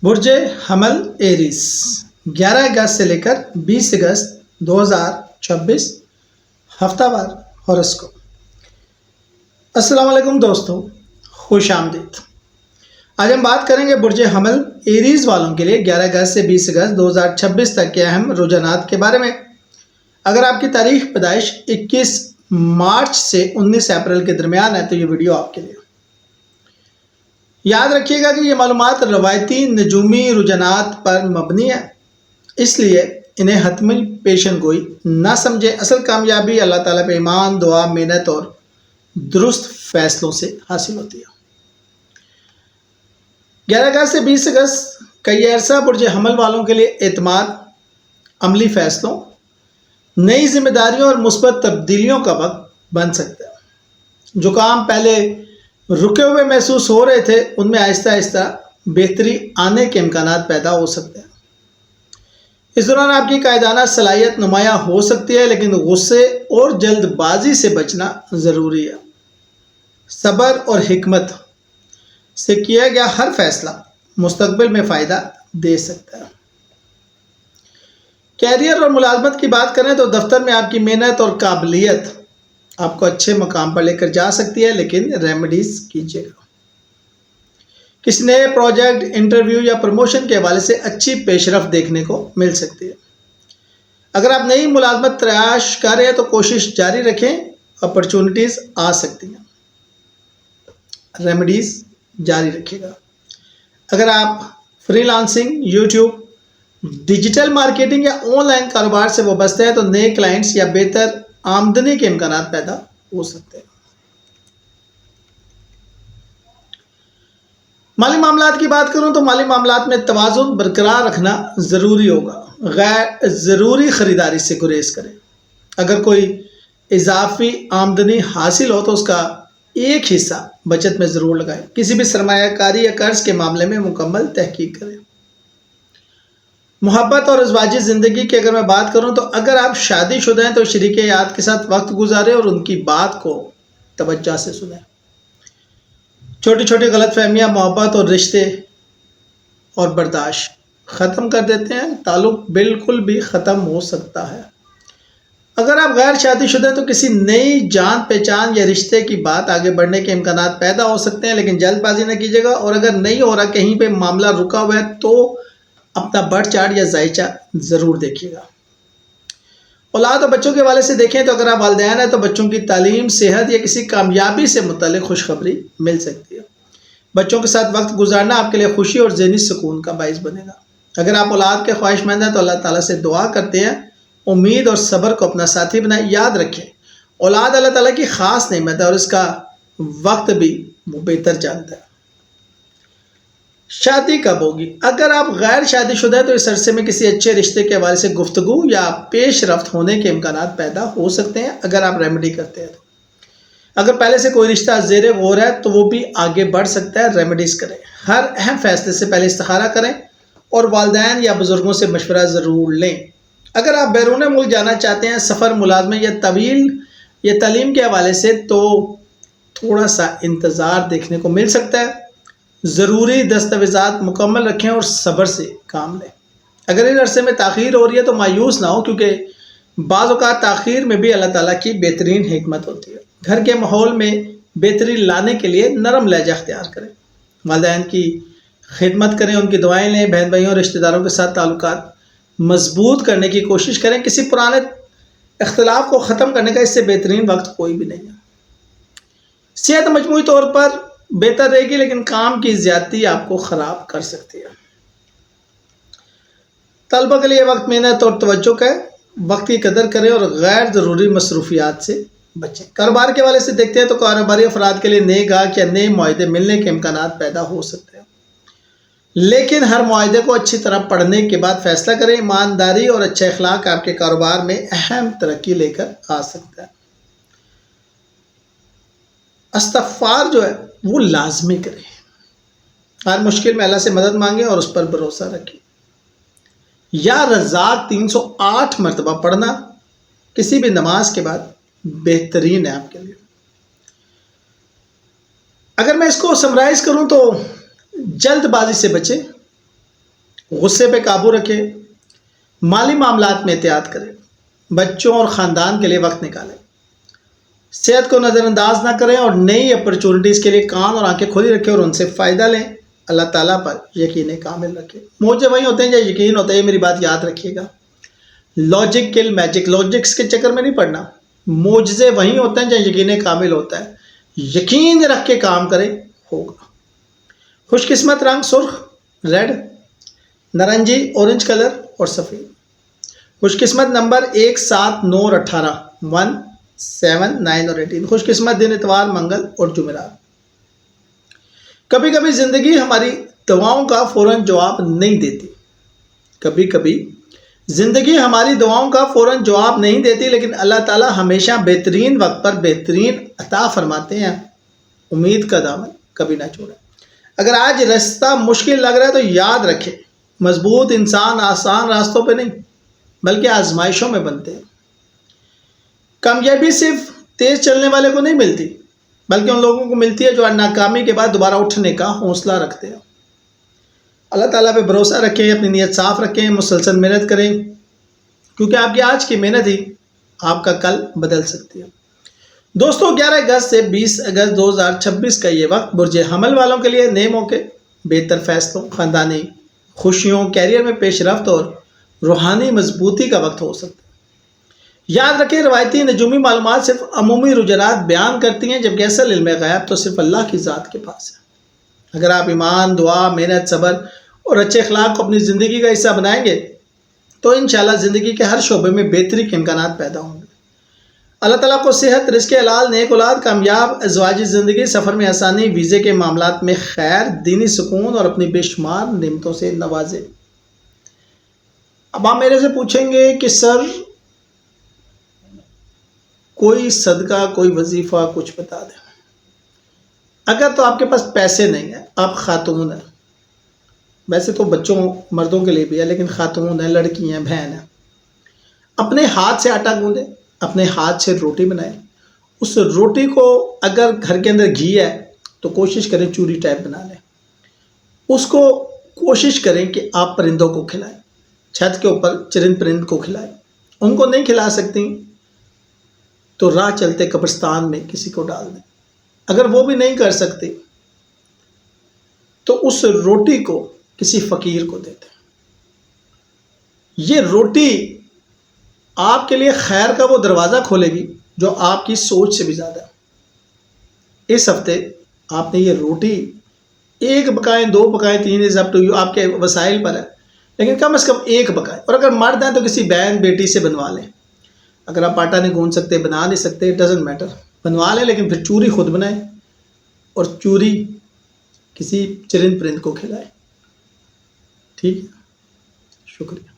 برج حمل ایریز 11 اگست سے لے کر 20 اگست 2026 ہفتہ وار ہوراسکوپ۔ السلام علیکم دوستو، خوش آمدید۔ آج ہم بات کریں گے برج حمل ایریز والوں کے لیے 11 اگست سے 20 اگست 2026 تک کے اہم رجحانات کے بارے میں۔ اگر آپ کی تاریخ پیدائش 21 مارچ سے 19 اپریل کے درمیان ہے تو یہ ویڈیو آپ کے لیے۔ یاد رکھیے گا کہ یہ معلومات روایتی نجومی رجحانات پر مبنی ہے، اس لیے انہیں حتمی پیشن گوئی نہ سمجھیں۔ اصل کامیابی اللہ تعالیٰ پہ ایمان، دعا، محنت اور درست فیصلوں سے حاصل ہوتی ہے۔ 11 اگست سے 20 اگست کا یہ عرصہ برج حمل والوں کے لیے اعتماد، عملی فیصلوں، نئی ذمہ داریوں اور مثبت تبدیلیوں کا وقت بن سکتا ہے۔ جو کام پہلے رکے ہوئے محسوس ہو رہے تھے ان میں آہستہ آہستہ بہتری آنے کے امکانات پیدا ہو سکتے ہیں۔ اس دوران آپ کی قائدانہ صلاحیت نمایاں ہو سکتی ہے، لیکن غصے اور جلد بازی سے بچنا ضروری ہے۔ صبر اور حکمت سے کیا گیا ہر فیصلہ مستقبل میں فائدہ دے سکتا ہے۔ کیریئر اور ملازمت کی بات کریں تو دفتر میں آپ کی محنت اور قابلیت آپ کو اچھے مقام پر لے کر جا سکتی ہے، لیکن ریمیڈیز کیجیے گا۔ کسی نئے پروجیکٹ، انٹرویو یا پروموشن کے حوالے سے اچھی پیش رفت دیکھنے کو مل سکتی ہے۔ اگر آپ نئی ملازمت تلاش کر رہے ہیں تو کوشش جاری رکھیں، اپرچونٹیز آ سکتی ہیں۔ ریمیڈیز جاری رکھیے گا۔ اگر آپ free lancing, YouTube, digital marketing یا آن لائن کاروبار سے وابستہ ہیں تو نئے کلائنٹس یا بہتر آمدنی کے امکانات پیدا ہو سکتے ہیں۔ مالی معاملات کی بات کروں تو مالی معاملات میں توازن برقرار رکھنا ضروری ہوگا۔ غیر ضروری خریداری سے گریز کریں۔ اگر کوئی اضافی آمدنی حاصل ہو تو اس کا ایک حصہ بچت میں ضرور لگائیں۔ کسی بھی سرمایہ کاری یا قرض کے معاملے میں مکمل تحقیق کریں۔ محبت اور ازواجی زندگی کی اگر میں بات کروں تو اگر آپ شادی شدہ ہیں تو شریک حیات کے ساتھ وقت گزاریں اور ان کی بات کو توجہ سے سنیں۔ چھوٹی چھوٹی غلط فہمیاں محبت اور رشتے اور برداشت ختم کر دیتے ہیں۔ تعلق بالکل بھی ختم ہو سکتا ہے۔ اگر آپ غیر شادی شدہ ہیں تو کسی نئی جان پہچان یا رشتے کی بات آگے بڑھنے کے امکانات پیدا ہو سکتے ہیں، لیکن جلد بازی نہ کیجیے گا۔ اور اگر نہیں ہو رہا، کہیں پہ معاملہ رکا ہوا ہے تو اپنا بڑھ چاڑھ یا ذائچہ ضرور دیکھیے گا۔ اولاد اور بچوں کے حوالے سے دیکھیں تو اگر آپ والدین ہیں تو بچوں کی تعلیم، صحت یا کسی کامیابی سے متعلق خوشخبری مل سکتی ہے۔ بچوں کے ساتھ وقت گزارنا آپ کے لیے خوشی اور ذہنی سکون کا باعث بنے گا۔ اگر آپ اولاد کے خواہش مند ہیں تو اللہ تعالیٰ سے دعا کرتے ہیں، امید اور صبر کو اپنا ساتھی بنائیں۔ یاد رکھیں، اولاد اللہ تعالیٰ کی خاص نعمت ہے اور اس کا وقت بھی وہ بہتر جانتا ہے۔ شادی کب ہوگی؟ اگر آپ غیر شادی شدہ ہیں تو اس عرصے میں کسی اچھے رشتے کے حوالے سے گفتگو یا پیش رفت ہونے کے امکانات پیدا ہو سکتے ہیں، اگر آپ ریمیڈی کرتے ہیں تو۔ اگر پہلے سے کوئی رشتہ زیر غور ہے تو وہ بھی آگے بڑھ سکتا ہے۔ ریمیڈیز کریں۔ ہر اہم فیصلے سے پہلے استخارہ کریں اور والدین یا بزرگوں سے مشورہ ضرور لیں۔ اگر آپ بیرون ملک جانا چاہتے ہیں، سفر، ملازمت یا طویل یا تعلیم کے حوالے سے تو تھوڑا سا انتظار دیکھنے کو مل سکتا ہے۔ ضروری دستاویزات مکمل رکھیں اور صبر سے کام لیں۔ اگر اس عرصے میں تاخیر ہو رہی ہے تو مایوس نہ ہو، کیونکہ بعض اوقات تاخیر میں بھی اللہ تعالیٰ کی بہترین حکمت ہوتی ہے۔ گھر کے ماحول میں بہتری لانے کے لیے نرم لہجہ اختیار کریں۔ والدین کی خدمت کریں، ان کی دعائیں لیں۔ بہن بھائیوں اور رشتہ داروں کے ساتھ تعلقات مضبوط کرنے کی کوشش کریں۔ کسی پرانے اختلاف کو ختم کرنے کا اس سے بہترین وقت کوئی بھی نہیں ہے۔ صحت مجموعی طور پر بہتر رہے گی، لیکن کام کی زیادتی آپ کو خراب کر سکتی ہے۔ طلبہ کے لیے وقت محنت اور توجہ کا ہے۔ وقت کی قدر کریں اور غیر ضروری مصروفیات سے بچیں۔ کاروبار کے حوالے سے دیکھتے ہیں تو کاروباری افراد کے لیے نئے گاہک یا نئے معاہدے ملنے کے امکانات پیدا ہو سکتے ہیں، لیکن ہر معاہدے کو اچھی طرح پڑھنے کے بعد فیصلہ کریں۔ ایمانداری اور اچھا اخلاق آپ کے کاروبار میں اہم ترقی لے کر آ سکتا ہے۔ استغفار جو ہے وہ لازمی کریں۔ ہر مشکل میں اللہ سے مدد مانگیں اور اس پر بھروسہ رکھیں۔ یا رزاق 308 مرتبہ پڑھنا کسی بھی نماز کے بعد بہترین ہے آپ کے لیے۔ اگر میں اس کو سمرائز کروں تو جلد بازی سے بچیں، غصے پہ قابو رکھیں، مالی معاملات میں احتیاط کریں، بچوں اور خاندان کے لیے وقت نکالیں، صحت کو نظر انداز نہ کریں اور نئی اپرچونٹیز کے لیے کان اور آنکھیں کھلی رکھیں اور ان سے فائدہ لیں۔ اللہ تعالیٰ پر یقین کامل رکھیں۔ موجے وہی ہوتے ہیں جو یقین ہوتا ہے، یہ میری بات یاد رکھیے گا۔ لاجک کل میجک، لاجکس کے چکر میں نہیں پڑنا۔ معجزے وہی ہوتے ہیں جہاں یقین کامل ہوتا ہے۔ یقین رکھ کے کام کرے، ہوگا۔ خوش قسمت رنگ سرخ ریڈ، نارنجی اورنج کلر اور سفید۔ خوش قسمت نمبر 1 7 9 اور 18 1 7 9 اور 18۔ خوش قسمت دن اتوار منگل اور جمعرات۔ کبھی کبھی زندگی ہماری دعاؤں کا فوراً جواب نہیں دیتی، کبھی کبھی زندگی ہماری دعاؤں کا فوراً جواب نہیں دیتی، لیکن اللہ تعالیٰ ہمیشہ بہترین وقت پر بہترین عطا فرماتے ہیں۔ امید کا دامن کبھی نہ چھوڑیں۔ اگر آج راستہ مشکل لگ رہا ہے تو یاد رکھیں، مضبوط انسان آسان راستوں پہ نہیں بلکہ آزمائشوں میں بنتے ہیں۔ کامیابی صرف تیز چلنے والے کو نہیں ملتی، بلکہ ان لوگوں کو ملتی ہے جو ناکامی کے بعد دوبارہ اٹھنے کا حوصلہ رکھتے ہیں۔ اللہ تعالیٰ پہ بھروسہ رکھیں، اپنی نیت صاف رکھیں، مسلسل محنت کریں، کیونکہ آپ کی آج کی محنت ہی آپ کا کل بدل سکتی ہے۔ دوستو، 11 اگست سے 20 اگست 2026 کا یہ وقت برج حمل والوں کے لیے نئے موقع، بہتر فیصلوں، خاندانی خوشیوں، کیریئر میں پیش رفت اور روحانی مضبوطی کا وقت ہو سکتا ہے۔ یاد رکھیں، روایتی نجومی معلومات صرف عمومی رجحانات بیان کرتی ہیں، جبکہ اصل علم غیب تو صرف اللہ کی ذات کے پاس ہے۔ اگر آپ ایمان، دعا، محنت، صبر اور اچھے اخلاق کو اپنی زندگی کا حصہ بنائیں گے تو انشاءاللہ زندگی کے ہر شعبے میں بہتری کے امکانات پیدا ہوں گے۔ اللہ تعالیٰ کو صحت، رزق حلال، نیک اولاد، کامیاب ازواجی زندگی، سفر میں آسانی، ویزے کے معاملات میں خیر، دینی سکون اور اپنی بے شمار نعمتوں سے نوازے۔ اب آپ میرے سے پوچھیں گے کہ سر کوئی صدقہ، کوئی وظیفہ کچھ بتا دیں۔ اگر تو آپ کے پاس پیسے نہیں ہیں، آپ خاتون ہیں، ویسے تو بچوں مردوں کے لیے بھی ہے، لیکن خاتون ہیں، لڑکی ہیں، بہن ہیں، اپنے ہاتھ سے آٹا گوندیں، اپنے ہاتھ سے روٹی بنائیں۔ اس روٹی کو اگر گھر کے اندر گھی ہے تو کوشش کریں چوری ٹائپ بنا لیں۔ اس کو کوشش کریں کہ آپ پرندوں کو کھلائیں، چھت کے اوپر چرند پرند کو کھلائیں۔ ان کو نہیں کھلا سکتی تو راہ چلتے قبرستان میں کسی کو ڈال دیں۔ اگر وہ بھی نہیں کر سکتے تو اس روٹی کو کسی فقیر کو دے دیں۔ یہ روٹی آپ کے لیے خیر کا وہ دروازہ کھولے گی جو آپ کی سوچ سے بھی زیادہ ہے۔ اس ہفتے آپ نے یہ روٹی 1 پکائیں، 2 پکائیں، 3 از اپ ٹو یو، آپ کے وسائل پر ہے، لیکن کم از کم 1 پکائیں۔ اور اگر مرد ہیں تو کسی بہن بیٹی سے بنوا لیں۔ اگر آپ آٹا نہیں گوندھ سکتے، بنا نہیں سکتے، ڈزنٹ میٹر، بنوا لیں، لیکن پھر چوری خود بنائیں اور چوری کسی چرند پرند کو کھلائیں۔ ٹھیک ہے، شکریہ۔